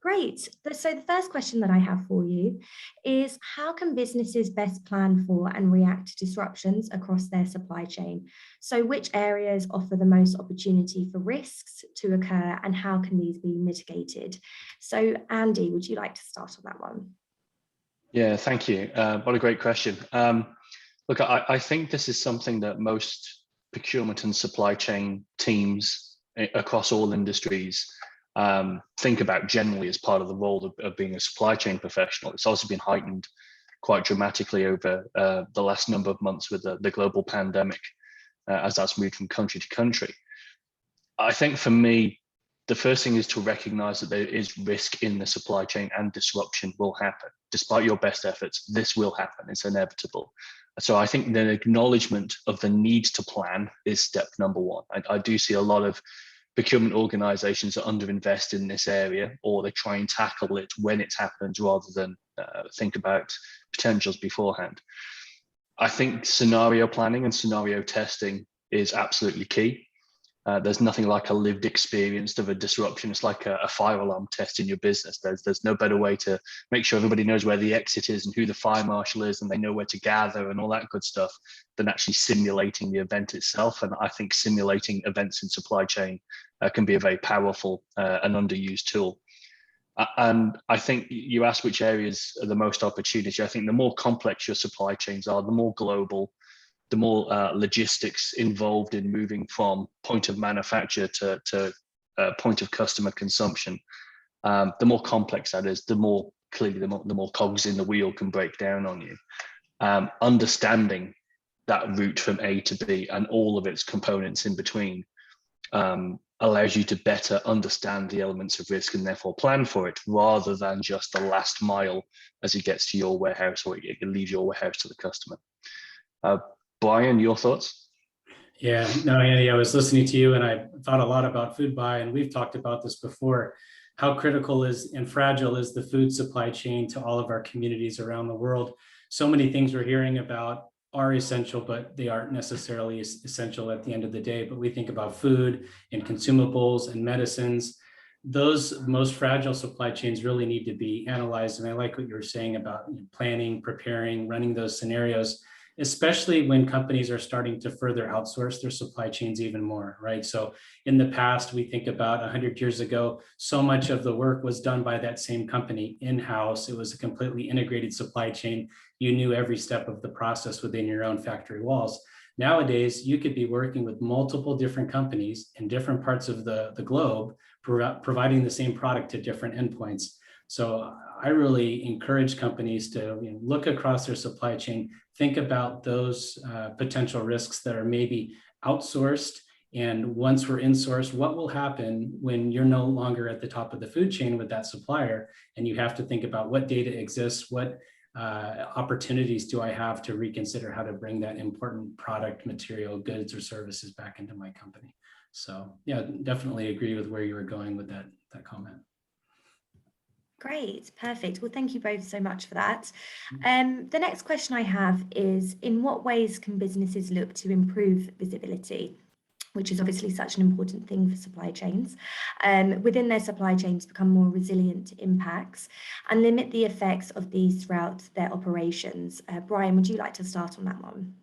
Great. So the first question that I have for you is, how can businesses best plan for and react to disruptions across their supply chain? So which areas offer the most opportunity for risks to occur, and how can these be mitigated? So Andy, would you like to start on that one? Yeah, thank you. What a great question. Look, I think this is something that most procurement and supply chain teams across all industries think about generally as part of the role of being a supply chain professional. It's also been heightened quite dramatically over the last number of months with the global pandemic as that's moved from country to country. I think for me, the first thing is to recognize that there is risk in the supply chain and disruption will happen. Despite your best efforts, this will happen. It's inevitable. So I think the acknowledgement of the need to plan is step number one. I do see a lot of procurement organizations that underinvest in this area, or they try and tackle it when it happens rather than think about potentials beforehand. I think scenario planning and scenario testing is absolutely key. There's nothing like a lived experience of a disruption. It's like a fire alarm test in your business. There's no better way to make sure everybody knows where the exit is and who the fire marshal is, and they know where to gather and all that good stuff, than actually simulating the event itself. And I think simulating events in supply chain can be a very powerful and underused tool. And I think you asked which areas are the most opportunity. I think the more complex your supply chains are, the more global, the more logistics involved in moving from point of manufacture to point of customer consumption, the more complex that is, the more clearly the more cogs in the wheel can break down on you. Understanding that route from A to B and all of its components in between allows you to better understand the elements of risk and therefore plan for it, rather than just the last mile as it gets to your warehouse or it leaves your warehouse to the customer. Brian, your thoughts? Yeah, no, Andy, I was listening to you and I thought a lot about food buy, and we've talked about this before, how critical is and fragile is the food supply chain to all of our communities around the world. So many things we're hearing about are essential, but they aren't necessarily essential at the end of the day. But we think about food and consumables and medicines. Those most fragile supply chains really need to be analyzed. And I like what you were saying about planning, preparing, running those scenarios, especially when companies are starting to further outsource their supply chains even more, right? So in the past, we think about 100 years ago, so much of the work was done by that same company in-house. It was a completely integrated supply chain. You knew every step of the process within your own factory walls. Nowadays, you could be working with multiple different companies in different parts of the globe, providing the same product to different endpoints. So I really encourage companies to look across their supply chain, think about those potential risks that are maybe outsourced. And once we're insourced, what will happen when you're no longer at the top of the food chain with that supplier? And you have to think about what data exists, what opportunities do I have to reconsider how to bring that important product, material, goods, or services back into my company. So yeah, definitely agree with where you were going with that comment. Great, perfect. Well, thank you both so much for that. The next question I have is, in what ways can businesses look to improve visibility, which is obviously such an important thing for supply chains, within their supply chains, become more resilient to impacts and limit the effects of these throughout their operations? Brian, would you like to start on that one?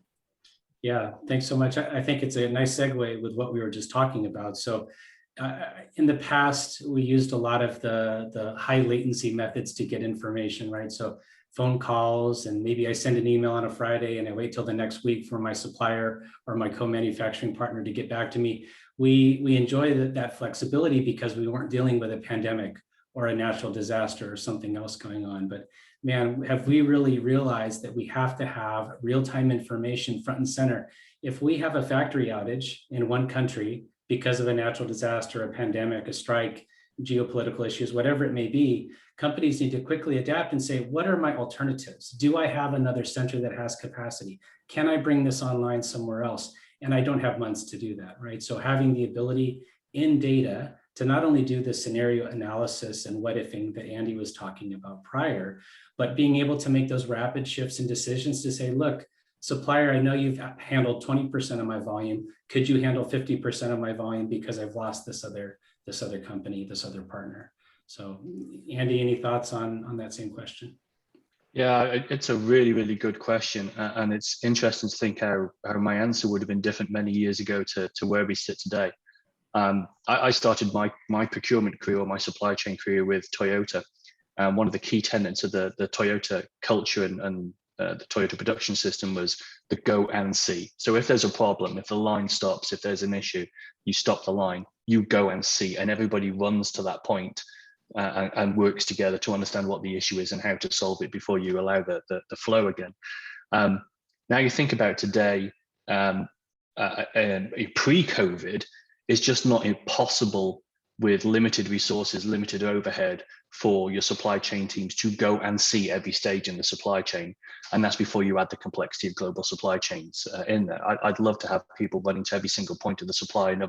Yeah, thanks so much. I think it's a nice segue with what we were just talking about. So in the past, we used a lot of the high latency methods to get information, right? So phone calls, and maybe I send an email on a Friday and I wait till the next week for my supplier or my co-manufacturing partner to get back to me. We enjoy that flexibility because we weren't dealing with a pandemic or a natural disaster or something else going on. But man, have we really realized that we have to have real-time information front and center? If we have a factory outage in one country because of a natural disaster, a pandemic, a strike, geopolitical issues, whatever it may be, companies need to quickly adapt and say, what are my alternatives? Do I have another center that has capacity? Can I bring this online somewhere else? And I don't have months to do that, right? So having the ability in data to not only do the scenario analysis and what ifing that Andy was talking about prior, but being able to make those rapid shifts and decisions to say, look, supplier, I know you've handled 20% of my volume. Could you handle 50% of my volume because I've lost this other company, this other partner? So Andy, any thoughts on that same question? Yeah, it's a really, really good question. And it's interesting to think how my answer would have been different many years ago to where we sit today. I started my procurement career, or my supply chain career, with Toyota. One of the key tenets of the Toyota culture and the Toyota production system was the go and see. So if there's a problem, if the line stops, if there's an issue, you stop the line, you go and see, and everybody runs to that point and works together to understand what the issue is and how to solve it before you allow the flow again. Now you think about today, pre-COVID, it's just not impossible with limited resources, limited overhead, for your supply chain teams to go and see every stage in the supply chain. And that's before you add the complexity of global supply chains in there. I'd love to have people running to every single point of the supply and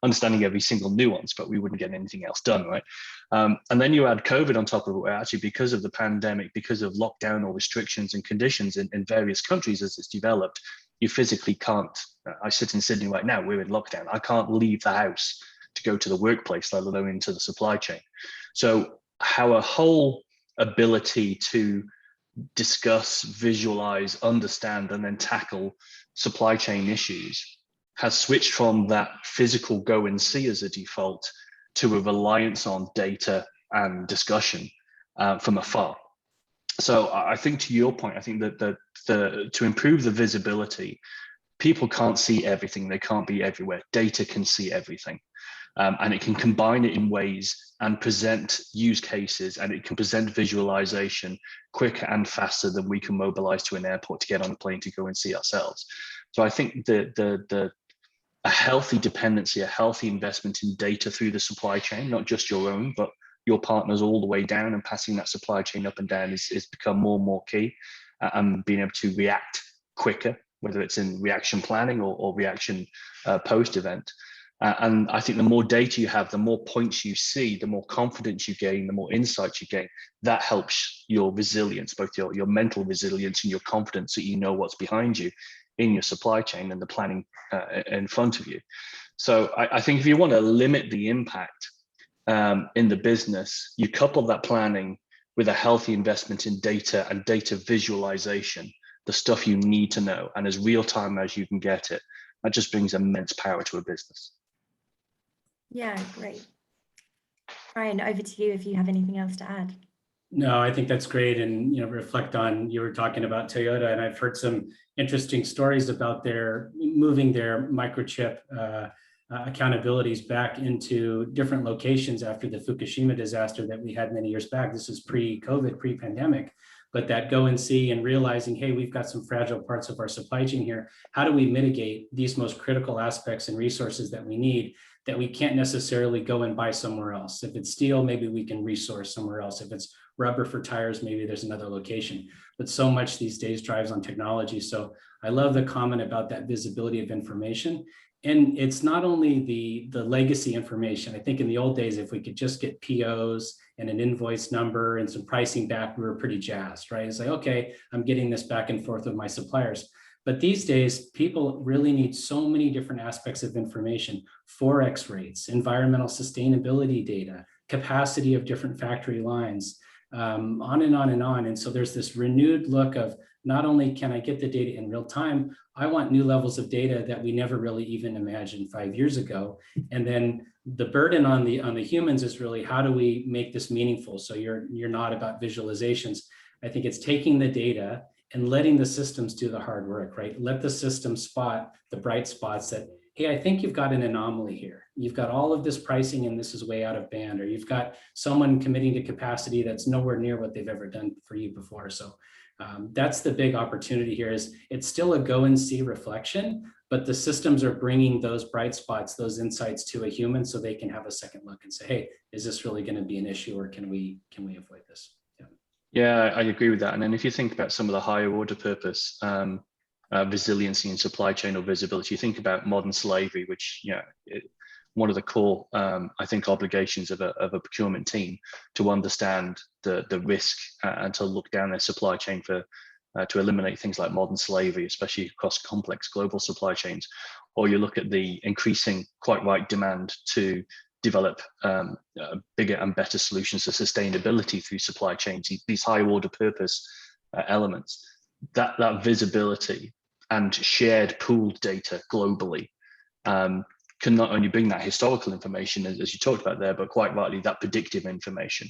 understanding every single nuance, but we wouldn't get anything else done, right? And then you add COVID on top of it, where actually, because of the pandemic, because of lockdown or restrictions and conditions in various countries as it's developed, you physically can't. I sit in Sydney right now, we're in lockdown. I can't leave the house to go to the workplace, let alone into the supply chain. So our whole ability to discuss, visualize, understand, and then tackle supply chain issues has switched from that physical go and see as a default to a reliance on data and discussion from afar. So I think, to your point, I think that to improve the visibility, people can't see everything. They can't be everywhere. Data can see everything. And it can combine it in ways and present use cases, and it can present visualization quicker and faster than we can mobilize to an airport to get on a plane to go and see ourselves. So I think a healthy dependency, a healthy investment in data through the supply chain, not just your own, but your partners all the way down, and passing that supply chain up and down is become more and more key, and being able to react quicker, whether it's in reaction planning or reaction post-event. And I think the more data you have, the more points you see, the more confidence you gain, the more insights you gain. That helps your resilience, both your mental resilience and your confidence that you know what's behind you in your supply chain and the planning in front of you. So I think if you want to limit the impact in the business, you couple that planning with a healthy investment in data and data visualization, the stuff you need to know, and as real time as you can get it. That just brings immense power to a business. Yeah, great. Brian, over to you if you have anything else to add. No, I think that's great. And, reflect on, you were talking about Toyota, and I've heard some interesting stories about their moving their microchip accountabilities back into different locations after the Fukushima disaster that we had many years back. This is pre-COVID, pre-pandemic, but that go and see and realizing, hey, we've got some fragile parts of our supply chain here. How do we mitigate these most critical aspects and resources that we need, that we can't necessarily go and buy somewhere else? If it's steel, maybe we can resource somewhere else. If it's rubber for tires, maybe there's another location. But so much these days drives on technology. So I love the comment about that visibility of information. And it's not only the legacy information. I think in the old days, if we could just get POs and an invoice number and some pricing back, we were pretty jazzed, right? It's like, okay, I'm getting this back and forth with my suppliers. But these days, people really need so many different aspects of information: Forex rates, environmental sustainability data, capacity of different factory lines, on and on and on. And so there's this renewed look of, not only can I get the data in real time, I want new levels of data that we never really even imagined 5 years ago. And then the burden on the humans is really, how do we make this meaningful? So you're not about visualizations. I think it's taking the data and letting the systems do the hard work, right? Let the system spot the bright spots that, hey, I think you've got an anomaly here. You've got all of this pricing and this is way out of band, or you've got someone committing to capacity that's nowhere near what they've ever done for you before. So that's the big opportunity here. Is it's still a go and see reflection, but the systems are bringing those bright spots, those insights to a human, so they can have a second look and say, hey, is this really going to be an issue, or can we avoid this? Yeah, I agree with that. And then if you think about some of the higher order purpose resiliency in supply chain or visibility, you think about modern slavery, which, one of the core, I think, obligations of a procurement team, to understand the risk and to look down their supply chain to eliminate things like modern slavery, especially across complex global supply chains. Or you look at the increasing, quite right, demand to develop bigger and better solutions to sustainability through supply chains, these high order purpose elements, that visibility and shared pooled data globally can not only bring that historical information, as you talked about there, but quite rightly, that predictive information.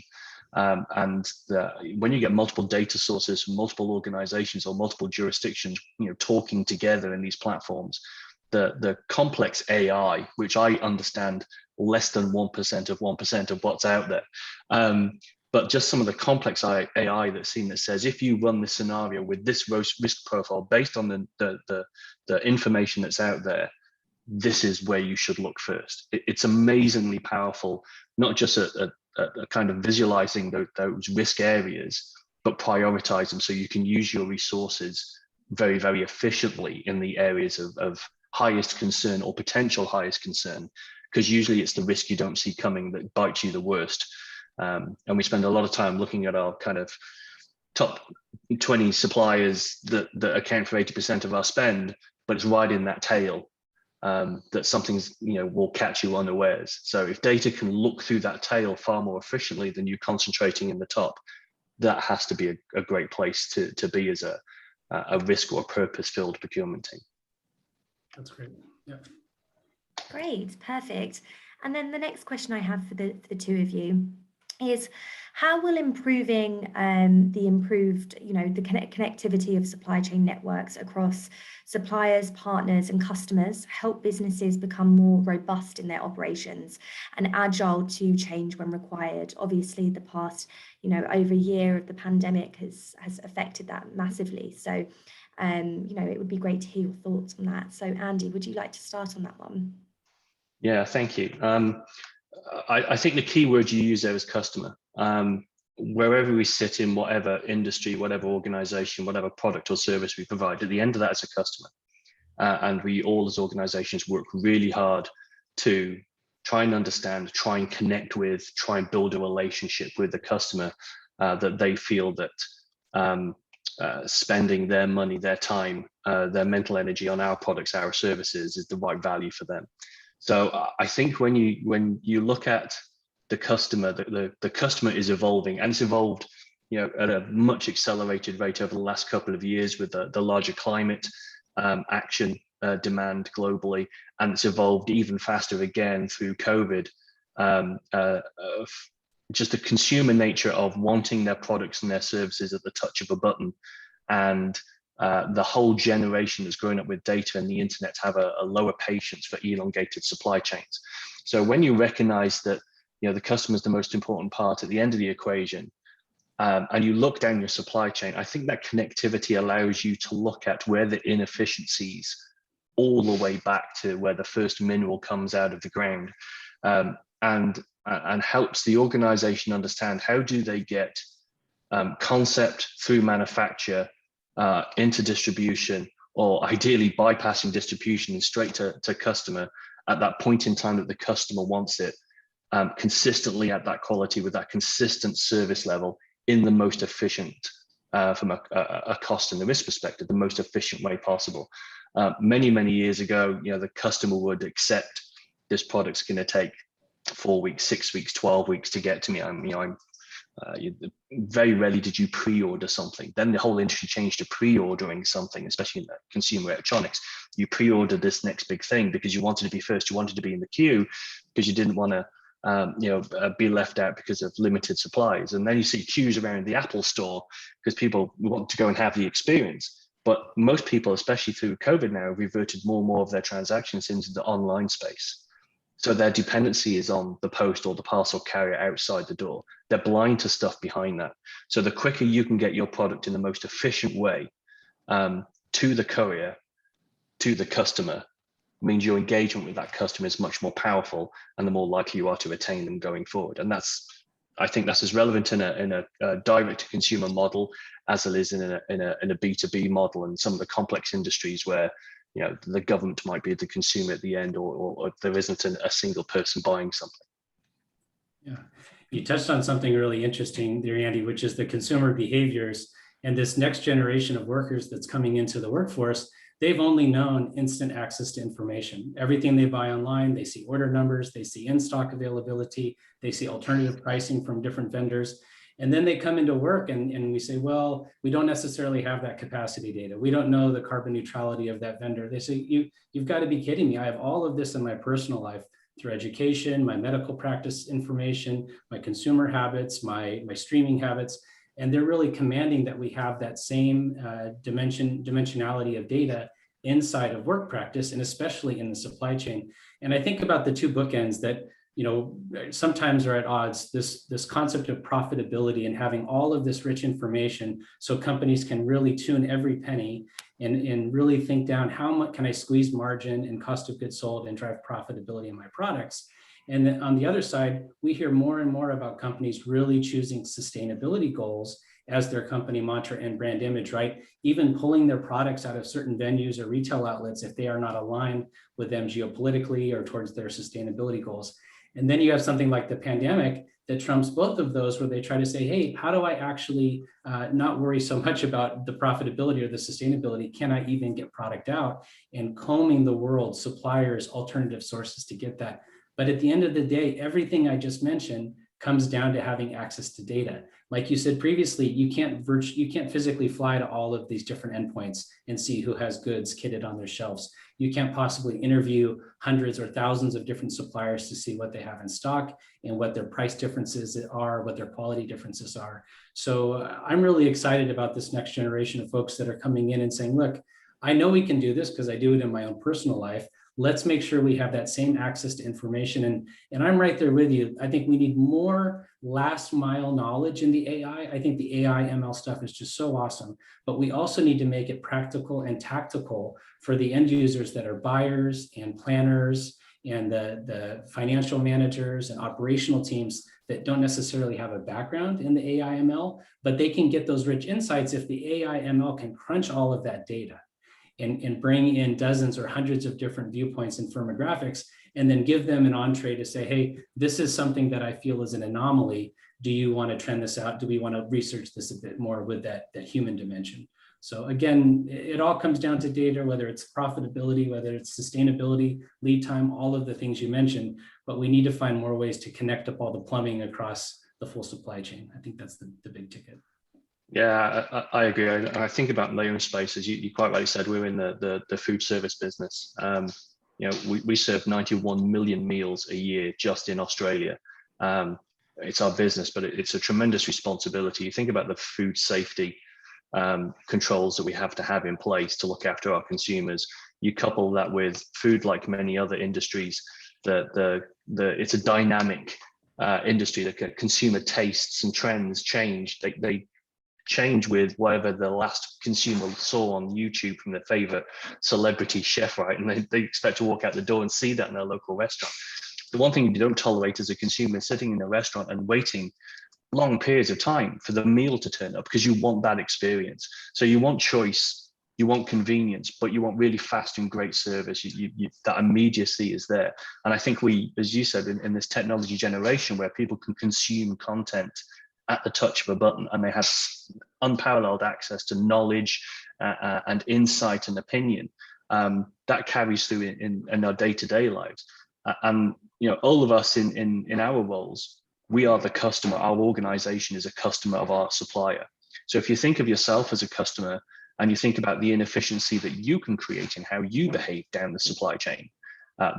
When you get multiple data sources from multiple organizations or multiple jurisdictions, talking together in these platforms, the complex AI, which I understand less than 1% of what's out there, but just some of the complex AI that's seen that says, if you run this scenario with this risk profile based on the information that's out there, this is where you should look first. It's amazingly powerful, not just a kind of visualizing those risk areas, but prioritize them so you can use your resources very, very efficiently in the areas of highest concern or potential highest concern, because usually it's the risk you don't see coming that bites you the worst. And we spend a lot of time looking at our kind of top 20 suppliers that account for 80% of our spend, but it's right in that tail that something's will catch you unawares. So if data can look through that tail far more efficiently than you concentrating in the top, that has to be a great place to be as a risk or purpose-filled procurement team. That's great. Yeah. Great, perfect. And then the next question I have for the two of you is, how will improving the connectivity of supply chain networks across suppliers, partners, and customers help businesses become more robust in their operations and agile to change when required? Obviously, the past, over a year of the pandemic has affected that massively. So, it would be great to hear your thoughts on that. So, Andy, would you like to start on that one? Yeah, thank you. I think the key word you use there is customer. Wherever we sit in whatever industry, whatever organization, whatever product or service we provide, at the end of that is a customer. And we all as organizations work really hard to try and understand, try and connect with, try and build a relationship with the customer that they feel that spending their money, their time, their mental energy on our products, our services is the right value for them. So I think when you look at the customer, the customer is evolving, and it's evolved, at a much accelerated rate over the last couple of years with the larger climate action demand globally, and it's evolved even faster again through COVID. Just the consumer nature of wanting their products and their services at the touch of a button, and the whole generation that's grown up with data and the internet have a lower patience for elongated supply chains. So when you recognize that the customer is the most important part at the end of the equation, and you look down your supply chain, I think that connectivity allows you to look at where the inefficiencies all the way back to where the first mineral comes out of the ground, and helps the organization understand how do they get concept through manufacture into distribution, or ideally bypassing distribution and straight to customer at that point in time that the customer wants it, consistently at that quality with that consistent service level in the most efficient, from a cost and the risk perspective, the most efficient way possible. Many years ago, the customer would accept this product's going to take 4 weeks, 6 weeks, 12 weeks to get to me. Very rarely did you pre-order something. Then the whole industry changed to pre-ordering something, especially in consumer electronics. You pre-ordered this next big thing because you wanted to be first. You wanted to be in the queue because you didn't want to be left out because of limited supplies. And then you see queues around the Apple store because people want to go and have the experience. But most people, especially through COVID now, have reverted more and more of their transactions into the online space. So their dependency is on the post or the parcel carrier outside the door. They're blind to stuff behind that. So the quicker you can get your product in the most efficient way to the courier, to the customer, means your engagement with that customer is much more powerful, and the more likely you are to retain them going forward. And I think that's as relevant in a direct-to-consumer model as it is in a B2B model, and some of the complex industries where the government might be the consumer at the end, or there isn't a single person buying something. Yeah, you touched on something really interesting there, Andy, which is the consumer behaviors and this next generation of workers that's coming into the workforce. they've only known instant access to information. Everything they buy online, they see order numbers, they see in-stock availability, they see alternative pricing from different vendors. And then they come into work and we say, well, we don't necessarily have that capacity data. We don't know the carbon neutrality of that vendor. They say, you've got to be kidding me. I have all of this in my personal life through education, my medical practice information, my consumer habits, my streaming habits. And they're really commanding that we have that same dimensionality of data inside of work practice, and especially in the supply chain. And I think about the two bookends that, you know, sometimes are at odds, this concept of profitability and having all of this rich information so companies can really tune every penny and really think down how much can I squeeze margin and cost of goods sold and drive profitability in my products. And then on the other side, we hear more and more about companies really choosing sustainability goals as their company mantra and brand image, right? Even pulling their products out of certain venues or retail outlets if they are not aligned with them geopolitically or towards their sustainability goals. And then you have something like the pandemic that trumps both of those, where they try to say, hey, how do I actually not worry so much about the profitability or the sustainability? Can I even get product out? And combing the world, suppliers, alternative sources to get that. But at the end of the day, everything I just mentioned comes down to having access to data. Like you said previously, you can't physically fly to all of these different endpoints and see who has goods kitted on their shelves. You can't possibly interview hundreds or thousands of different suppliers to see what they have in stock and what their price differences are, what their quality differences are. So I'm really excited about this next generation of folks that are coming in and saying, look, I know we can do this because I do it in my own personal life. Let's make sure we have that same access to information. And I'm right there with you. I think we need more last mile knowledge in the AI. I think the AI ML stuff is just so awesome, but we also need to make it practical and tactical for the end users that are buyers and planners and the financial managers and operational teams that don't necessarily have a background in the AI ML, but they can get those rich insights if the AI ML can crunch all of that data and bring in dozens or hundreds of different viewpoints and firmographics, and then give them an entree to say, hey, this is something that I feel is an anomaly. Do you want to trend this out? Do we want to research this a bit more with that human dimension? So again, it all comes down to data, whether it's profitability, whether it's sustainability, lead time, all of the things you mentioned, but we need to find more ways to connect up all the plumbing across the full supply chain. I think that's the big ticket. Yeah, I agree. I think about my own space, as you quite rightly said, we're in the food service business. You know, we serve 91 million meals a year just in Australia. It's our business, but it's a tremendous responsibility. You think about the food safety controls that we have to have in place to look after our consumers. You couple that with food, like many other industries, it's a dynamic industry. The consumer tastes and trends change. They change with whatever the last consumer saw on YouTube from their favorite celebrity chef, right? And they expect to walk out the door and see that in their local restaurant. The one thing you don't tolerate as a consumer is sitting in a restaurant and waiting long periods of time for the meal to turn up, because you want that experience. So you want choice, you want convenience, but you want really fast and great service. That immediacy is there. And I think we, as you said, in this technology generation where people can consume content at the touch of a button, and they have unparalleled access to knowledge and insight and opinion, that carries through in our day-to-day lives. And you know, all of us in our roles, we are the customer. Our organization is a customer of our supplier. So if you think of yourself as a customer and you think about the inefficiency that you can create in how you behave down the supply chain,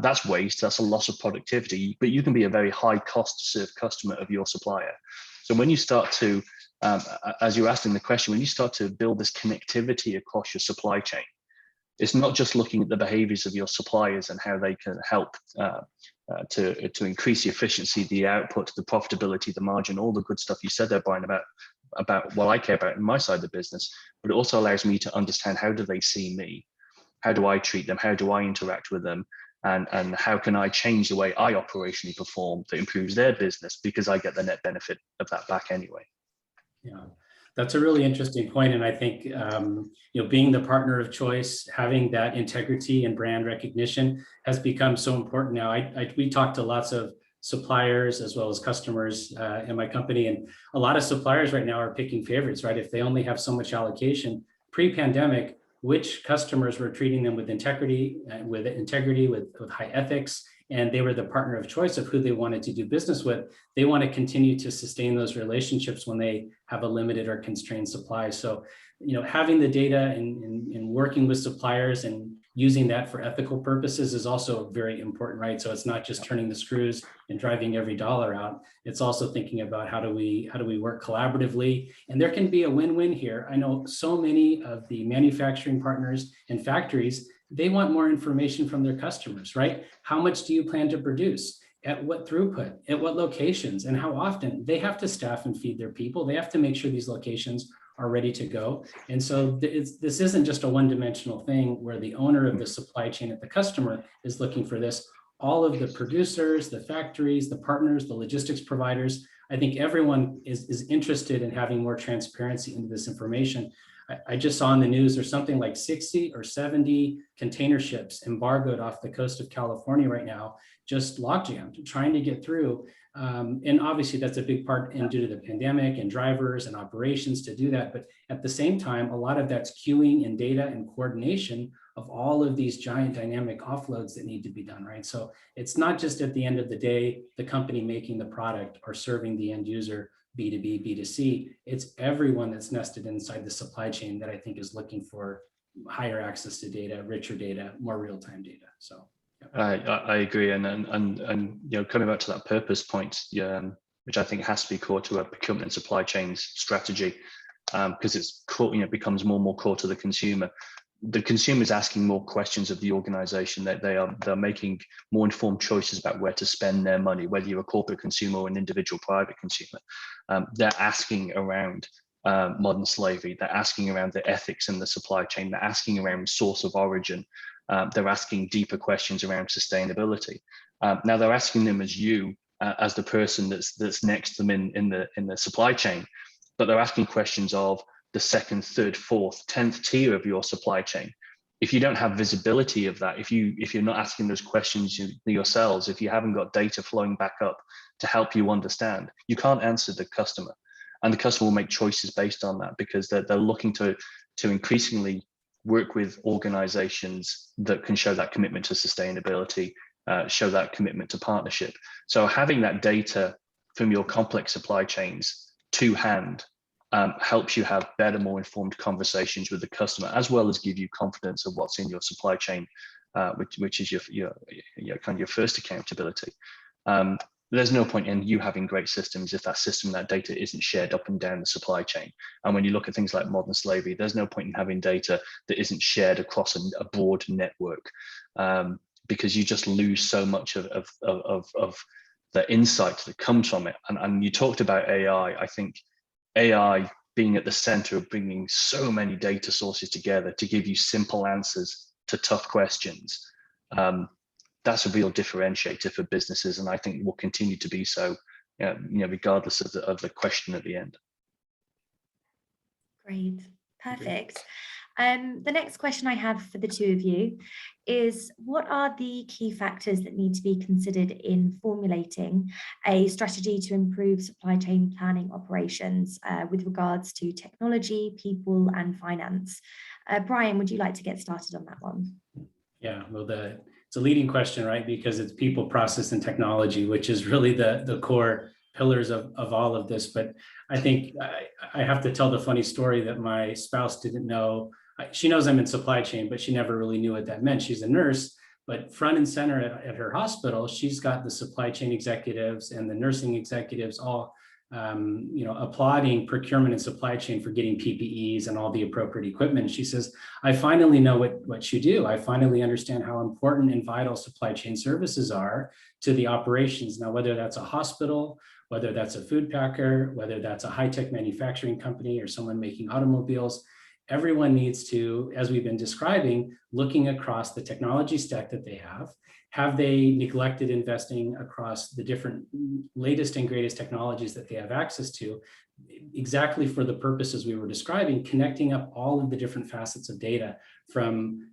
that's waste, that's a loss of productivity, but you can be a very high cost to serve customer of your supplier. So when you start to, as you asked in the question, when you start to build this connectivity across your supply chain, it's not just looking at the behaviors of your suppliers and how they can help to increase the efficiency, the output, the profitability, the margin, all the good stuff you said there, Brian, about what I care about in my side of the business, but it also allows me to understand, how do they see me? How do I treat them? How do I interact with them? And how can I change the way I operationally perform that improves their business, because I get the net benefit of that back anyway. Yeah, that's a really interesting point. And I think, being the partner of choice, having that integrity and brand recognition has become so important now. We talk to lots of suppliers as well as customers in my company, and a lot of suppliers right now are picking favorites, right? If they only have so much allocation. Pre-pandemic, which customers were treating them with integrity, with high ethics, and they were the partner of choice of who they wanted to do business with. They want to continue to sustain those relationships when they have a limited or constrained supply. So, having the data and working with suppliers and using that for ethical purposes is also very important, right? So it's not just turning the screws and driving every dollar out. It's also thinking about how do we work collaboratively, and there can be a win-win here. I know so many of the manufacturing partners and factories, they want more information from their customers, right? How much do you plan to produce? At what throughput? At what locations? And how often? They have to staff and feed their people. They have to make sure these locations are ready to go. And so this isn't just a one-dimensional thing where the owner of the supply chain at the customer is looking for this. All of the producers, the factories, the partners, the logistics providers, I think everyone is interested in having more transparency into this information. I just saw in the news there's something like 60 or 70 container ships embargoed off the coast of California right now, just logjammed, trying to get through. And obviously that's a big part due to the pandemic and drivers and operations to do that. But at the same time, a lot of that's queuing and data and coordination of all of these giant dynamic offloads that need to be done, right? So it's not just at the end of the day, the company making the product or serving the end user, B2B, B2C, it's everyone that's nested inside the supply chain that I think is looking for higher access to data, richer data, more real-time data. So. I agree, and coming back to that purpose point, which I think has to be core to a procurement and supply chain strategy, because it's core, it becomes more and more core to the consumer. The consumer is asking more questions of the organization, that they're making more informed choices about where to spend their money, whether you're a corporate consumer or an individual private consumer. They're asking around modern slavery, they're asking around the ethics in the supply chain, they're asking around source of origin. They're asking deeper questions around sustainability. Now they're asking them as you, as the person that's next to them in the supply chain, but they're asking questions of the second, third, fourth, 10th tier of your supply chain. If you don't have visibility of that, if you're not asking those questions yourselves, if you haven't got data flowing back up to help you understand, you can't answer the customer, and the customer will make choices based on that, because they're looking to increasingly work with organizations that can show that commitment to sustainability, show that commitment to partnership. So having that data from your complex supply chains to hand helps you have better, more informed conversations with the customer, as well as give you confidence of what's in your supply chain, which is your kind of your first accountability. There's no point in you having great systems if that system, that data isn't shared up and down the supply chain. And when you look at things like modern slavery, there's no point in having data that isn't shared across a broad network, because you just lose so much of the insight that comes from it. And you talked about AI. I think AI being at the center of bringing so many data sources together to give you simple answers to tough questions. That's a real differentiator for businesses, and I think will continue to be so, regardless of the question at the end. Great, perfect. The next question I have for the two of you is, what are the key factors that need to be considered in formulating a strategy to improve supply chain planning operations with regards to technology, people, and finance? Brian, would you like to get started on that one? Yeah, well, it's a leading question, right? Because it's people, process, and technology, which is really the core pillars of all of this. But I think I have to tell the funny story that my spouse didn't know. She knows I'm in supply chain, but she never really knew what that meant. She's a nurse, but front and center at her hospital, she's got the supply chain executives and the nursing executives all applauding procurement and supply chain for getting PPEs and all the appropriate equipment. She says, I finally know what you do. I finally understand how important and vital supply chain services are to the operations. Now, whether that's a hospital, whether that's a food packer, whether that's a high-tech manufacturing company or someone making automobiles, everyone needs to, as we've been describing, looking across the technology stack that they have they neglected investing across the different latest and greatest technologies that they have access to, exactly for the purposes we were describing, connecting up all of the different facets of data from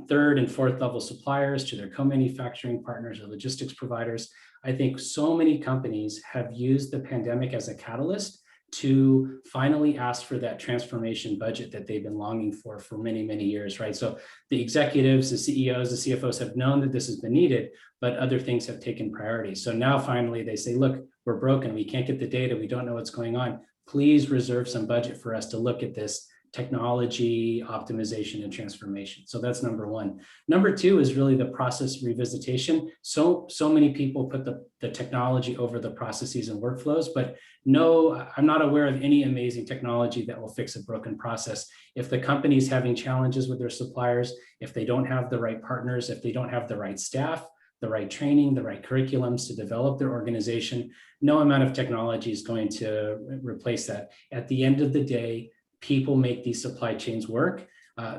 third and fourth level suppliers to their co-manufacturing partners or logistics providers. I think so many companies have used the pandemic as a catalyst to finally ask for that transformation budget that they've been longing for many, many years, right? So the executives, the CEOs, the CFOs have known that this has been needed, but other things have taken priority. So now finally they say, look, we're broken. We can't get the data. We don't know what's going on. Please reserve some budget for us to look at this technology optimization and transformation. So that's number one. Number two is really the process revisitation. So many people put the technology over the processes and workflows, but no, I'm not aware of any amazing technology that will fix a broken process. If the company's having challenges with their suppliers, if they don't have the right partners, if they don't have the right staff, the right training, the right curriculums to develop their organization, no amount of technology is going to replace that. At the end of the day, people make these supply chains work.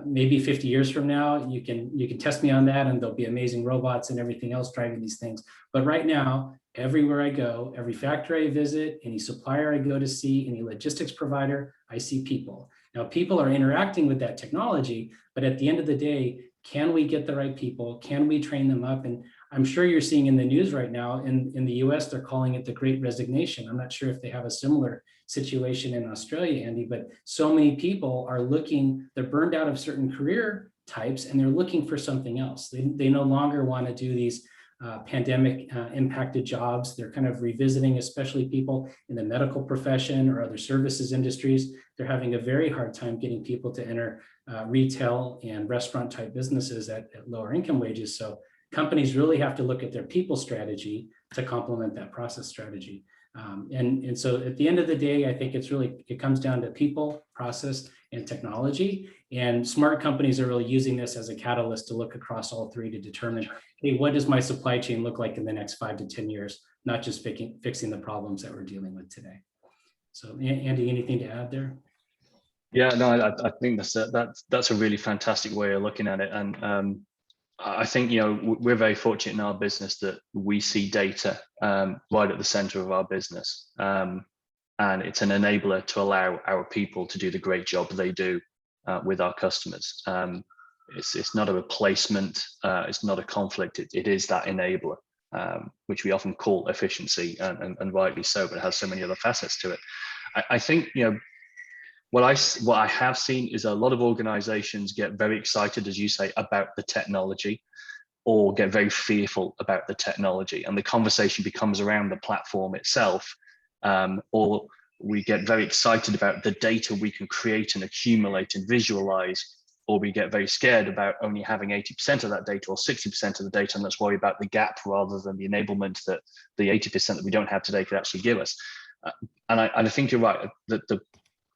Maybe 50 years from now, you can test me on that, and there'll be amazing robots and everything else driving these things. But right now, everywhere I go, every factory I visit, any supplier I go to see, any logistics provider, I see people. Now, people are interacting with that technology, but at the end of the day, can we get the right people? Can we train them up? And I'm sure you're seeing in the news right now, in the US, they're calling it the Great Resignation. I'm not sure if they have a similar situation in Australia, Andy, but so many people are they're burned out of certain career types and they're looking for something else. They no longer want to do these pandemic impacted jobs. They're kind of revisiting, especially people in the medical profession or other services industries. They're having a very hard time getting people to enter retail and restaurant type businesses at lower income wages. So companies really have to look at their people strategy to complement that process strategy. And so at the end of the day, I think it comes down to people, process, and technology. And smart companies are really using this as a catalyst to look across all three to determine, hey, what does my supply chain look like in the next 5 to 10 years, not just fixing the problems that we're dealing with today. So Andy, anything to add there? Yeah, no, I think that's a really fantastic way of looking at it. And I think, we're very fortunate in our business that we see data right at the center of our business. And it's an enabler to allow our people to do the great job they do with our customers. It's not a replacement, it's not a conflict, it is that enabler, which we often call efficiency, and rightly so, but it has so many other facets to it. I think, what I have seen is a lot of organizations get very excited, as you say, about the technology, or get very fearful about the technology, and the conversation becomes around the platform itself, or we get very excited about the data we can create and accumulate and visualize, or we get very scared about only having 80% of that data or 60% of the data, and let's worry about the gap rather than the enablement that the 80% that we don't have today could actually give us. And I think you're right, that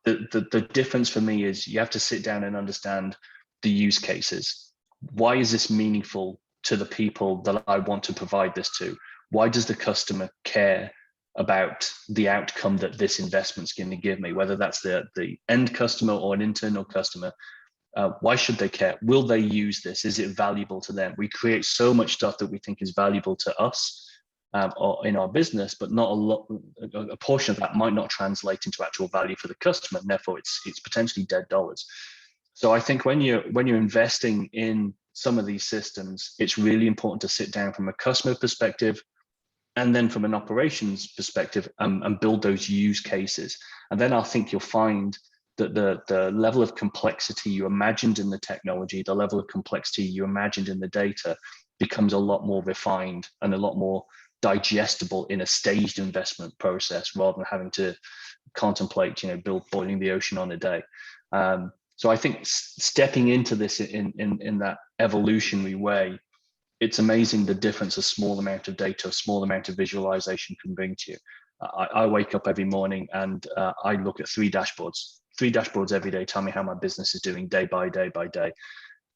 the difference for me is you have to sit down and understand the use cases. Why is this meaningful to the people that I want to provide this to? Why does the customer care about the outcome that this investment's going to give me, whether that's the end customer or an internal customer? Why should they care? Will they use this? Is it valuable to them? We create so much stuff that we think is valuable to us or in our business, but not a portion of that might not translate into actual value for the customer, and therefore it's potentially dead dollars. So I think when you're investing in some of these systems, it's really important to sit down from a customer perspective and then from an operations perspective, and build those use cases. And then I think you'll find that the level of complexity you imagined in the technology, the level of complexity you imagined in the data, becomes a lot more refined and a lot more digestible in a staged investment process, rather than having to contemplate, boiling the ocean on a day. So I think stepping into this in that evolutionary way, it's amazing the difference a small amount of data, a small amount of visualization can bring to you. I wake up every morning and I look at three dashboards every day, tell me how my business is doing day by day by day.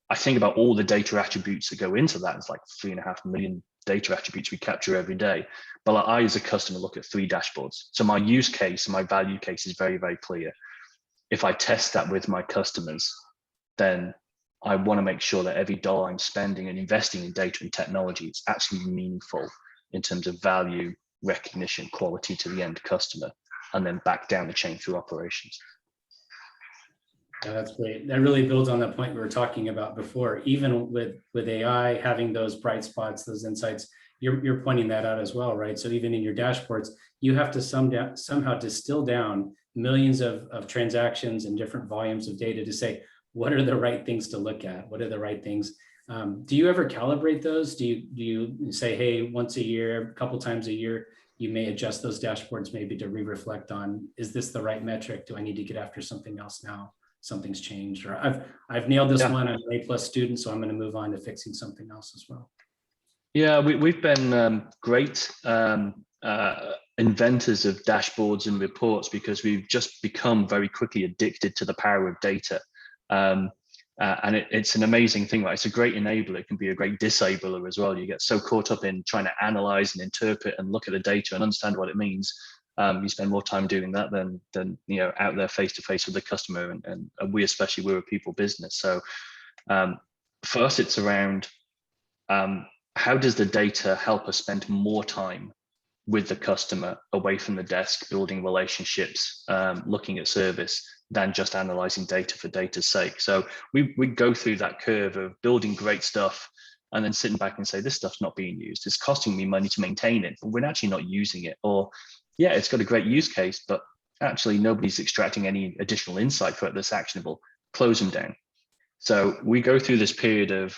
I think about all the data attributes that go into that. It's like 3.5 million data attributes we capture every day. But I, as a customer, look at 3 dashboards. So my use case, my value case is very, very clear. If I test that with my customers, then I want to make sure that every dollar I'm spending and investing in data and technology is actually meaningful in terms of value, recognition, quality to the end customer, and then back down the chain through operations. Yeah, that's great. That really builds on the point we were talking about before. Even with AI having those bright spots, those insights, you're pointing that out as well, right? So even in your dashboards, you have to somehow distill down millions of transactions and different volumes of data to say, what are the right things to look at? What are the right things? Do you ever calibrate those? Do you say, hey, once a year, a couple times a year, you may adjust those dashboards maybe to re-reflect on, is this the right metric? Do I need to get after something else now? Something's changed, or I've nailed this one. I'm an A+ student, so I'm going to move on to fixing something else as well. Yeah, we've been great inventors of dashboards and reports because we've just become very quickly addicted to the power of data. And it's an amazing thing, right? It's a great enabler. It can be a great disabler as well. You get so caught up in trying to analyze and interpret and look at the data and understand what it means. You spend more time doing that than out there face to face with the customer. And we especially, we're a people business. So for us, it's around how does the data help us spend more time with the customer, away from the desk, building relationships, looking at service, than just analyzing data for data's sake. So we go through that curve of building great stuff and then sitting back and say, this stuff's not being used. It's costing me money to maintain it, but we're actually not using it. Or, yeah, it's got a great use case, but actually nobody's extracting any additional insight for it that's actionable. Close them down. So we go through this period of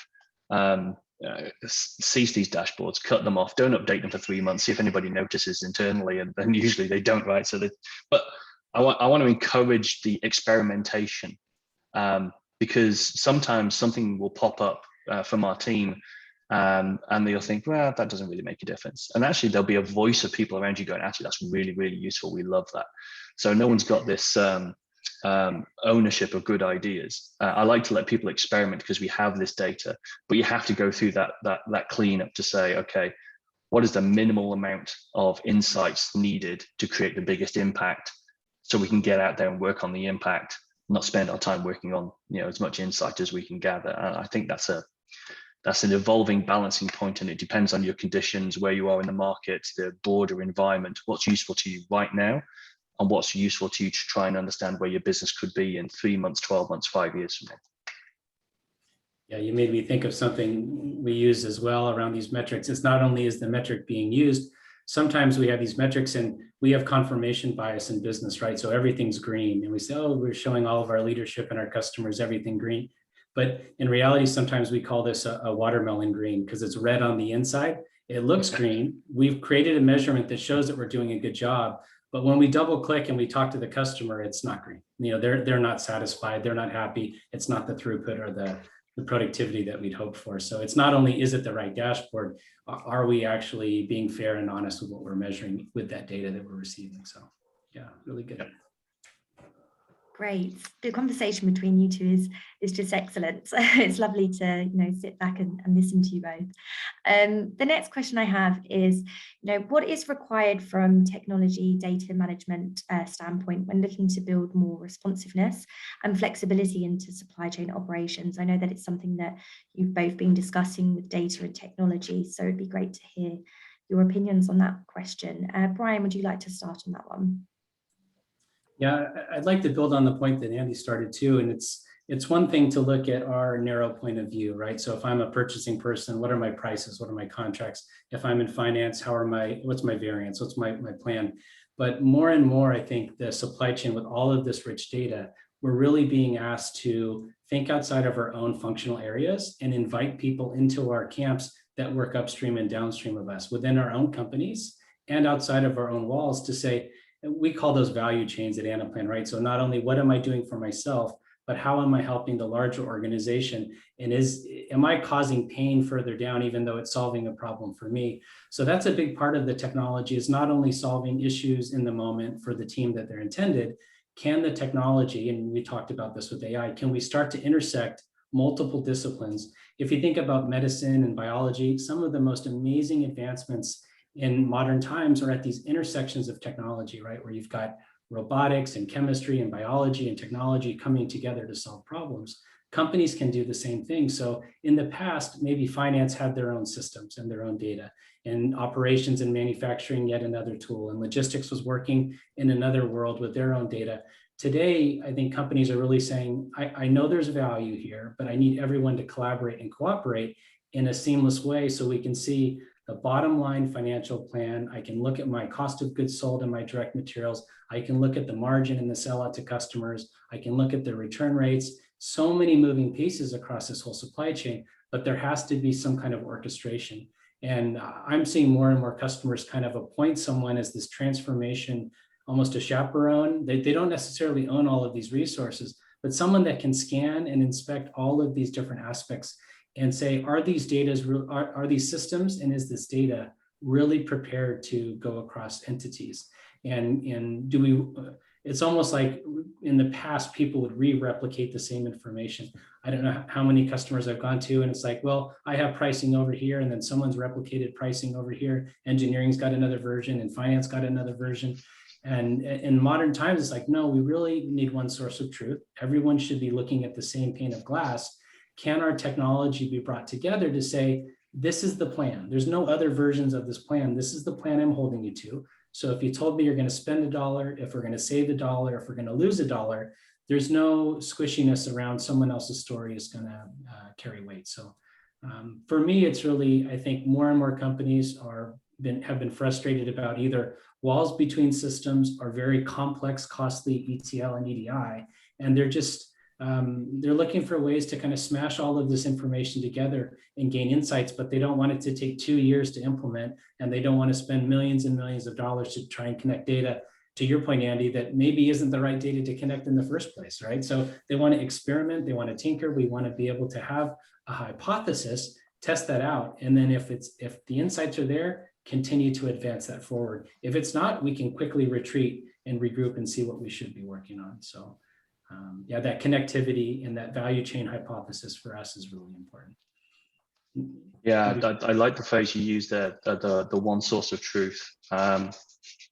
cease these dashboards, cut them off, don't update them for 3 months, see if anybody notices internally, and then usually they don't, right? So but I want to encourage the experimentation, because sometimes something will pop up from our team, and they'll think, well, that doesn't really make a difference. And actually there'll be a voice of people around you going, actually, that's really, really useful. We love that. So no one's got this ownership of good ideas. I like to let people experiment because we have this data, but you have to go through that cleanup to say, okay, what is the minimal amount of insights needed to create the biggest impact, so we can get out there and work on the impact, not spend our time working on as much insight as we can gather. And I think that's an evolving balancing point, and it depends on your conditions, where you are in the market, the broader environment, what's useful to you right now, and what's useful to you to try and understand where your business could be in 3 months, 12 months, 5 years from now. Yeah, you made me think of something we use as well around these metrics. It's not only is the metric being used, sometimes we have these metrics and we have confirmation bias in business, right? So everything's green and we say, oh, we're showing all of our leadership and our customers everything green. But in reality, sometimes we call this a watermelon green because it's red on the inside. It looks green. We've created a measurement that shows that we're doing a good job. But when we double click and we talk to the customer, it's not green. They're not satisfied. They're not happy. It's not the throughput or the productivity that we'd hoped for. So it's not only is it the right dashboard, are we actually being fair and honest with what we're measuring with that data that we're receiving? So yeah, really good. Great. The conversation between you two is just excellent. It's lovely to sit back and listen to you both. The next question I have is, what is required from technology data management standpoint when looking to build more responsiveness and flexibility into supply chain operations? I know that it's something that you've both been discussing with data and technology, so it'd be great to hear your opinions on that question. Brian, would you like to start on that one? Yeah, I'd like to build on the point that Andy started too. And it's one thing to look at our narrow point of view, right? So if I'm a purchasing person, what are my prices? What are my contracts? If I'm in finance, what's my variance? What's my plan? But more and more, I think the supply chain with all of this rich data, we're really being asked to think outside of our own functional areas and invite people into our camps that work upstream and downstream of us within our own companies and outside of our own walls to say, we call those value chains at Anaplan, right? So not only what am I doing for myself, but how am I helping the larger organization? And am I causing pain further down, even though it's solving a problem for me? So that's a big part of the technology, is not only solving issues in the moment for the team that they're intended, can the technology, and we talked about this with AI, can we start to intersect multiple disciplines? If you think about medicine and biology, some of the most amazing advancements in modern times are at these intersections of technology, right? Where you've got robotics and chemistry and biology and technology coming together to solve problems. Companies can do the same thing. So in the past, maybe finance had their own systems and their own data, and operations and manufacturing yet another tool, and logistics was working in another world with their own data. Today, I think companies are really saying, I know there's value here, but I need everyone to collaborate and cooperate in a seamless way so we can see the bottom line financial plan. I can look at my cost of goods sold and my direct materials. I can look at the margin and the sell out to customers. I can look at the return rates. So many moving pieces across this whole supply chain, but there has to be some kind of orchestration. And I'm seeing more and more customers kind of appoint someone as this transformation, almost a chaperone. They don't necessarily own all of these resources, but someone that can scan and inspect all of these different aspects and say, are these are these systems, and is this data really prepared to go across entities? And do we, it's almost like in the past, people would re-replicate the same information. I don't know how many customers I've gone to, and it's like, well, I have pricing over here, and then someone's replicated pricing over here. Engineering's got another version, and finance got another version. And in modern times, it's like, no, we really need one source of truth. Everyone should be looking at the same pane of glass. Can our technology be brought together to say, this is the plan? There's no other versions of this plan. This is the plan I'm holding you to. So if you told me you're going to spend $1, if we're going to save $1, if we're going to lose $1, there's no squishiness around someone else's story is going to carry weight. So for me, it's really, I think more and more companies have been frustrated about either walls between systems are very complex, costly ETL and EDI, and they're just they're looking for ways to kind of smash all of this information together and gain insights, but they don't want it to take 2 years to implement, and they don't want to spend millions and millions of dollars to try and connect data, to your point, Andy, that maybe isn't the right data to connect in the first place, right? So they want to experiment, they want to tinker, we want to be able to have a hypothesis, test that out, and then if the insights are there, continue to advance that forward. If it's not, we can quickly retreat and regroup and see what we should be working on. So yeah, that connectivity and that value chain hypothesis for us is really important. Yeah, I like the phrase you used there, the one source of truth. And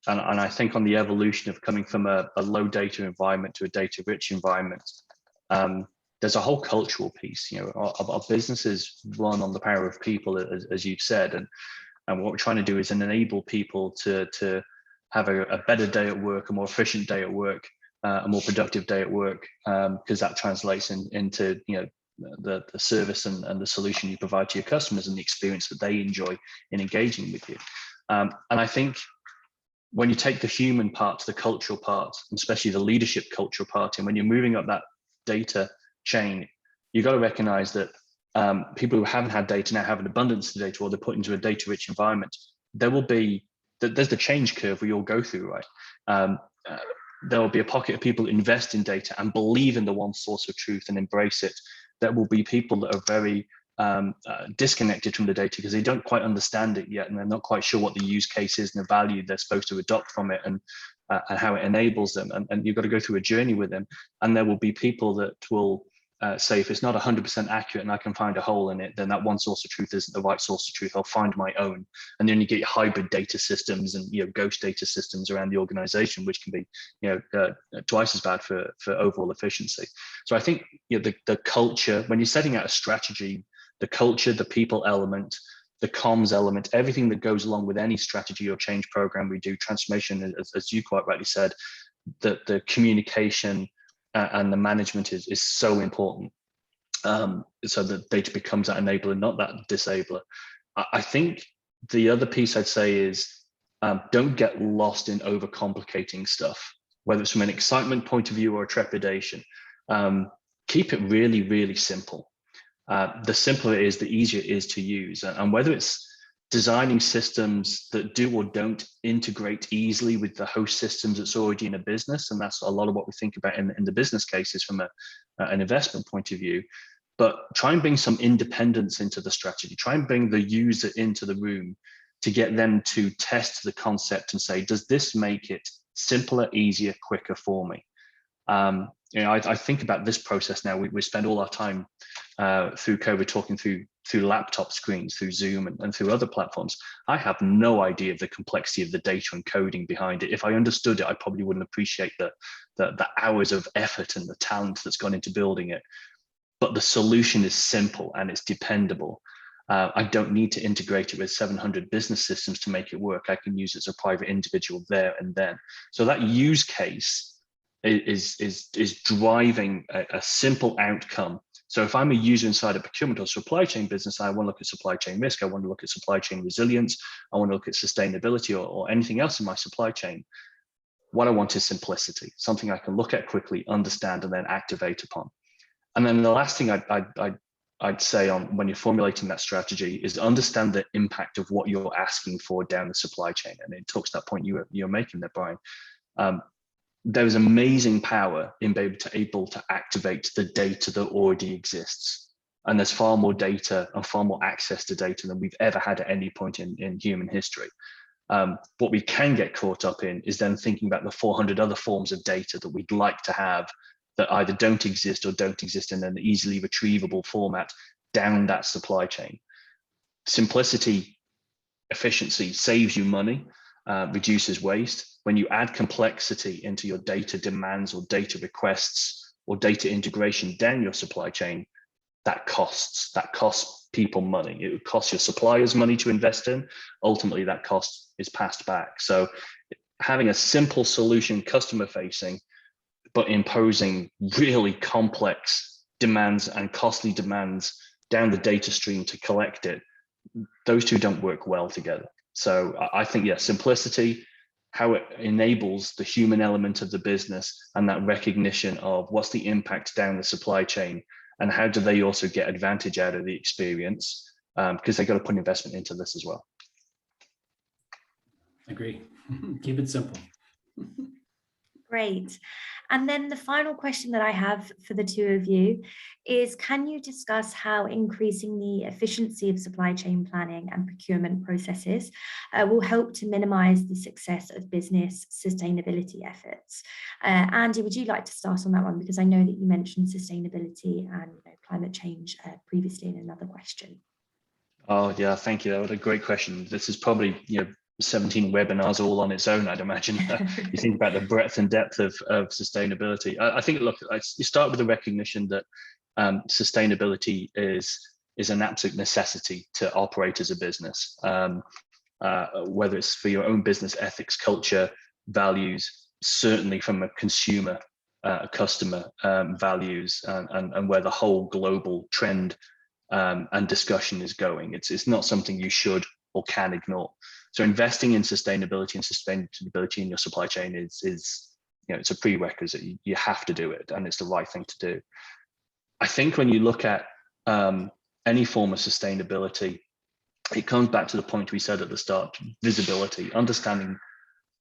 I think on the evolution of coming from a low data environment to a data rich environment, there's a whole cultural piece. You know, our businesses run on the power of people, as you've said, and what we're trying to do is enable people to have a better day at work, a more efficient day at work, a more productive day at work, because that translates into, you know, the service and the solution you provide to your customers and the experience that they enjoy in engaging with you. And I think when you take the human part to the cultural part, especially the leadership cultural part, and when you're moving up that data chain, you've got to recognize that people who haven't had data now have an abundance of data, or they're put into a data-rich environment. There's the change curve we all go through, right? There will be a pocket of people who invest in data and believe in the one source of truth and embrace it. There will be people that are very disconnected from the data because they don't quite understand it yet, and they're not quite sure what the use case is and the value they're supposed to adopt from it, and how it enables them. And you've got to go through a journey with them. And there will be people that will say, if it's not 100% accurate and I can find a hole in it, then that one source of truth isn't the right source of truth. I'll find my own. And then you get your hybrid data systems and, you know, ghost data systems around the organization, which can be, you know, twice as bad for overall efficiency. So I think, you know, the culture, when you're setting out a strategy, the culture, the people element, the comms element, everything that goes along with any strategy or change program we do, transformation, as you quite rightly said, the communication and the management is so important. So that data becomes that enabler, not that disabler. I think the other piece I'd say is don't get lost in overcomplicating stuff, whether it's from an excitement point of view or a trepidation. Keep it really, really simple. The simpler it is, the easier it is to use. And whether it's designing systems that do or don't integrate easily with the host systems that's already in a business, and that's a lot of what we think about in the business cases from an investment point of view. But try and bring some independence into the strategy. Try and bring the user into the room to get them to test the concept and say, does this make it simpler, easier, quicker for me? You know, I think about this process now. We spend all our time through COVID talking through laptop screens, through Zoom and through other platforms. I have no idea of the complexity of the data and coding behind it. If I understood it, I probably wouldn't appreciate the hours of effort and the talent that's gone into building it. But the solution is simple and it's dependable. I don't need to integrate it with 700 business systems to make it work. I can use it as a private individual there and then. So that use case is driving a simple outcome So if I'm a user inside a procurement or supply chain business, I want to look at supply chain risk, I want to look at supply chain resilience, I want to look at sustainability or anything else in my supply chain. What I want is simplicity, something I can look at quickly, understand, and then activate upon. And then the last thing I'd say on when you're formulating that strategy is understand the impact of what you're asking for down the supply chain. And it talks to that point you're making there, Brian. There is amazing power in being able to activate the data that already exists. And there's far more data and far more access to data than we've ever had at any point in human history. What we can get caught up in is then thinking about the 400 other forms of data that we'd like to have that either don't exist or don't exist in an easily retrievable format down that supply chain. Simplicity, efficiency saves you money, reduces waste. When you add complexity into your data demands or data requests or data integration down your supply chain, that costs people money. It would cost your suppliers money to invest in. Ultimately, that cost is passed back. So having a simple solution, customer facing, but imposing really complex demands and costly demands down the data stream to collect it, those two don't work well together. So I think, yeah, simplicity, how it enables the human element of the business and that recognition of what's the impact down the supply chain and how do they also get advantage out of the experience, because they've got to put investment into this as well. Agree. Keep it simple. Great. And then the final question that I have for the two of you is, can you discuss how increasing the efficiency of supply chain planning and procurement processes will help to minimize the success of business sustainability efforts? Andy, would you like to start on that one? Because I know that you mentioned sustainability and climate change previously in another question. Oh yeah, thank you. That was a great question. This is probably 17 webinars all on its own, I'd imagine. You think about the breadth and depth of sustainability. I think, look, you start with the recognition that sustainability is an absolute necessity to operate as a business, whether it's for your own business ethics, culture, values, certainly from a consumer, customer values, and where the whole global trend and discussion is going. It's not something you should or can ignore. So investing in sustainability in your supply chain is it's a prerequisite. You have to do it, and it's the right thing to do. I think when you look at any form of sustainability, it comes back to the point we said at the start: visibility, understanding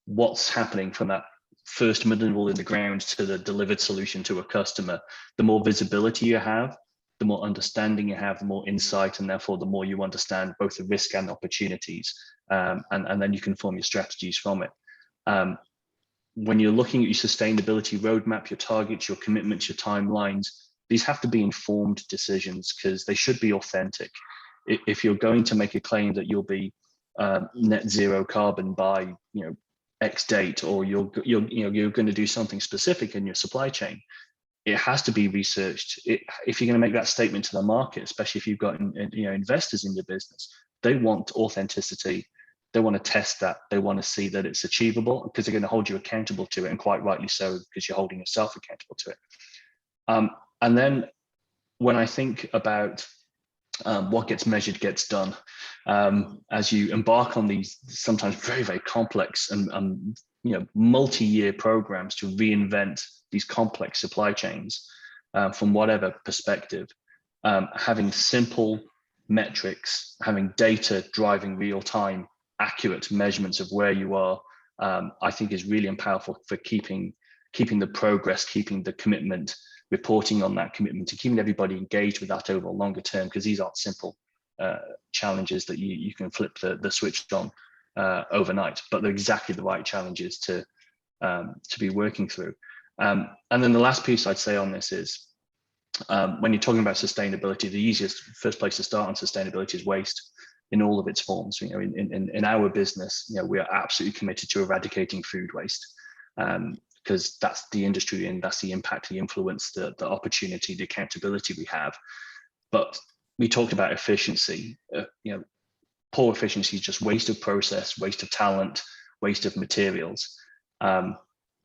what's happening from that first mineral in the ground to the delivered solution to a customer. The more visibility you have, the more understanding you have, the more insight, and therefore the more you understand both the risk and opportunities, and then you can form your strategies from it. When you're looking at your sustainability roadmap, your targets, your commitments, your timelines, these have to be informed decisions because they should be authentic. If you're going to make a claim that you'll be net zero carbon by X date, or you're going to do something specific in your supply chain, it has to be researched. If you're going to make that statement to the market, especially if you've got investors in your business, they want authenticity. They want to test that. They want to see that it's achievable because they're going to hold you accountable to it, and quite rightly so, because you're holding yourself accountable to it. And then when I think about what gets measured gets done, as you embark on these sometimes very, very complex and multi-year programs to reinvent these complex supply chains from whatever perspective, having simple metrics, having data driving real-time accurate measurements of where you are, I think is really powerful for keeping the progress, keeping the commitment, reporting on that commitment, and keeping everybody engaged with that over a longer term, because these aren't simple challenges that you can flip the switch on overnight, but they're exactly the right challenges to be working through. And then the last piece I'd say on this is, when you're talking about sustainability, the first place to start on sustainability is waste in all of its forms. In our business, we are absolutely committed to eradicating food waste, because that's the industry and that's the impact, the influence, the opportunity, the accountability we have. But we talked about efficiency. Poor efficiency is just waste of process, waste of talent, waste of materials. And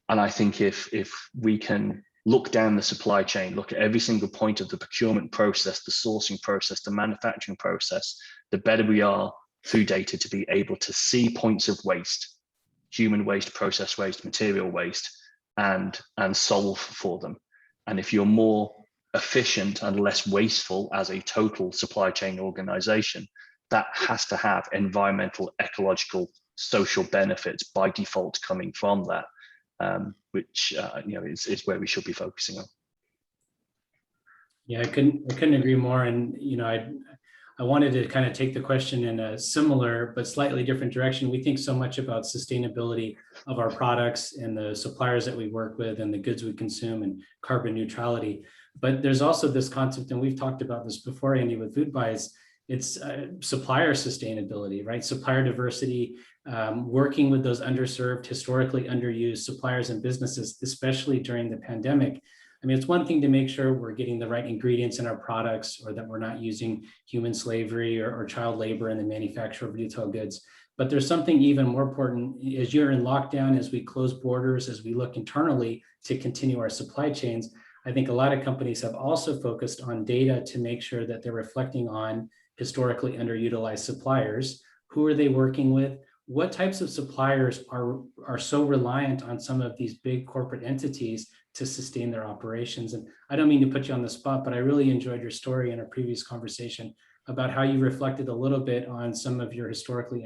I think if we can look down the supply chain, look at every single point of the procurement process, the sourcing process, the manufacturing process, the better we are through data to be able to see points of waste, human waste, process waste, material waste, and solve for them. And if you're more efficient and less wasteful as a total supply chain organization, that has to have environmental, ecological, social benefits by default coming from that, which is where we should be focusing on. Yeah, I couldn't agree more. And I wanted to kind of take the question in a similar but slightly different direction. We think so much about sustainability of our products and the suppliers that we work with and the goods we consume and carbon neutrality. But there's also this concept, and we've talked about this before, Andy, with food buys. It's supplier sustainability, right? Supplier diversity, working with those underserved, historically underused suppliers and businesses, especially during the pandemic. I mean, it's one thing to make sure we're getting the right ingredients in our products, or that we're not using human slavery or child labor in the manufacture of retail goods. But there's something even more important. As you're in lockdown, as we close borders, as we look internally to continue our supply chains, I think a lot of companies have also focused on data to make sure that they're reflecting on historically underutilized suppliers. Who are they working with? What types of suppliers are so reliant on some of these big corporate entities to sustain their operations? And I don't mean to put you on the spot, but I really enjoyed your story in a previous conversation about how you reflected a little bit on some of your historically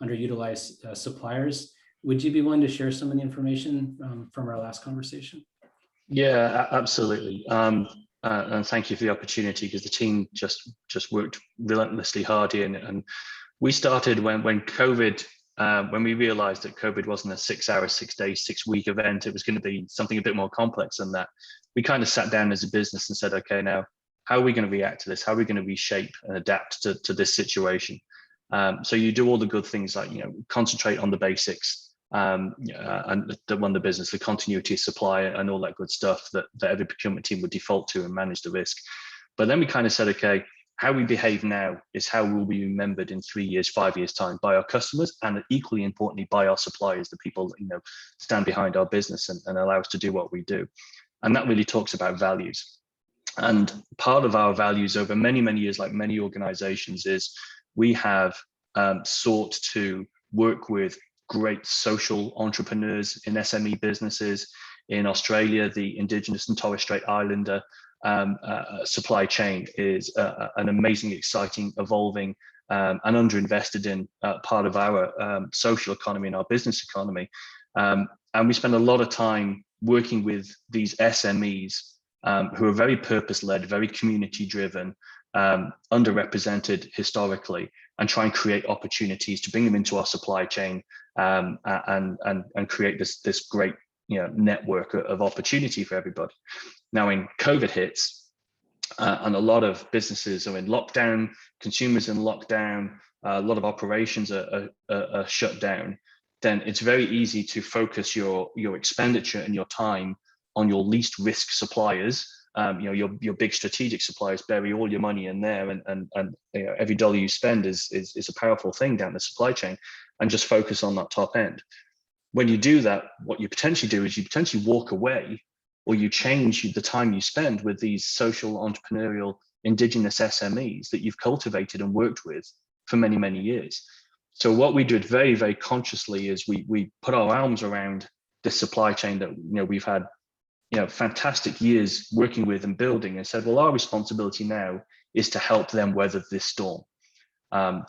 underutilized suppliers. Would you be willing to share some of the information from our last conversation? Yeah, absolutely. And thank you for the opportunity, because the team just worked relentlessly hard here. And we started when COVID, when we realized that COVID wasn't a 6 hour, 6 day, 6 week event, it was going to be something a bit more complex than that. We kind of sat down as a business and said, okay, now, how are we going to react to this? How are we going to reshape and adapt to this situation? So you do all the good things like, concentrate on the basics, and run the business, the continuity of supply and all that good stuff that every procurement team would default to and manage the risk. But then we kind of said, okay, how we behave now is how we'll be remembered in 3 years, 5 years time by our customers, and equally importantly by our suppliers, the people that stand behind our business and allow us to do what we do. And that really talks about values. And part of our values over many, many years, like many organizations, is we have sought to work with great social entrepreneurs in SME businesses. In Australia, the Indigenous and Torres Strait Islander supply chain is an amazing, exciting, evolving, and underinvested in part of our social economy and our business economy. And we spend a lot of time working with these SMEs who are very purpose-led, very community-driven, underrepresented historically, and try and create opportunities to bring them into our supply chain and create this great network of opportunity for everybody. Now, when COVID hits and a lot of businesses are in lockdown, consumers in lockdown, a lot of operations are shut down, then it's very easy to focus your expenditure and your time on your least risk suppliers. Your big strategic suppliers, bury all your money in there, and every dollar you spend is a powerful thing down the supply chain, and just focus on that top end. When you do that, what you potentially do is you potentially walk away, or you change the time you spend with these social, entrepreneurial, indigenous SMEs that you've cultivated and worked with for many, many years. So what we did very, very consciously is we put our arms around this supply chain that we've had fantastic years working with and building, and said, well, our responsibility now is to help them weather this storm.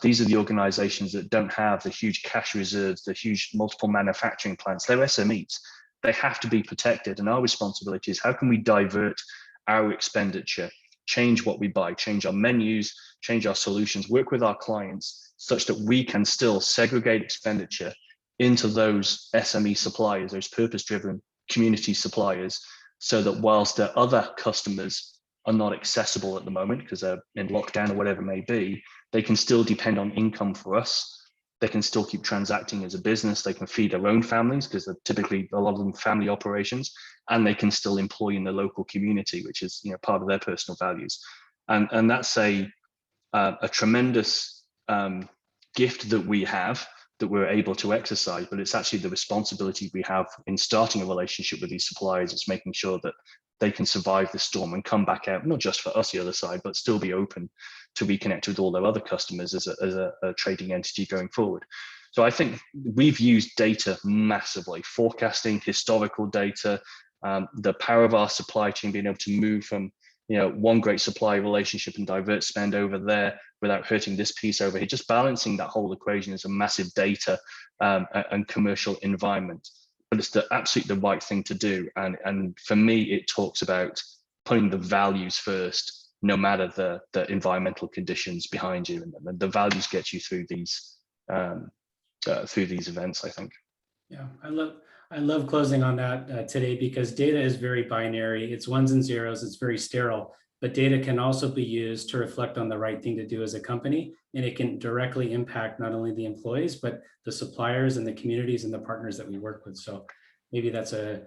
These are the organizations that don't have the huge cash reserves, the huge multiple manufacturing plants. They're SMEs. They have to be protected. And our responsibility is, how can we divert our expenditure, change what we buy, change our menus, change our solutions, work with our clients such that we can still segregate expenditure into those SME suppliers, those purpose-driven community suppliers, so that whilst their other customers are not accessible at the moment because they're in lockdown or whatever it may be, they can still depend on income for us. They can still keep transacting as a business. They can feed their own families, because they're typically, a lot of them, family operations, and they can still employ in the local community, which is part of their personal values. And that's a tremendous gift that we have that we're able to exercise, but it's actually the responsibility we have in starting a relationship with these suppliers. It's making sure that they can survive the storm and come back out, not just for us the other side, but still be open to reconnect with all their other customers as a trading entity going forward. So I think we've used data massively, forecasting, historical data, the power of our supply chain, being able to move from one great supply relationship and divert spend over there without hurting this piece over here. Just balancing that whole equation is a massive data and commercial environment, but it's absolutely the right thing to do. And for me, it talks about putting the values first, no matter the environmental conditions behind you, and the values get you through these events, I think. Yeah, I love closing on that today, because data is very binary. It's ones and zeros. It's very sterile, but data can also be used to reflect on the right thing to do as a company. And it can directly impact not only the employees, but the suppliers and the communities and the partners that we work with. So maybe that's a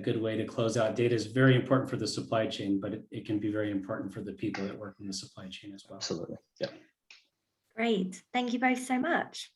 good way to close out. Data is very important for the supply chain, but it can be very important for the people that work in the supply chain as well. Absolutely. Yeah. Great. Thank you both so much.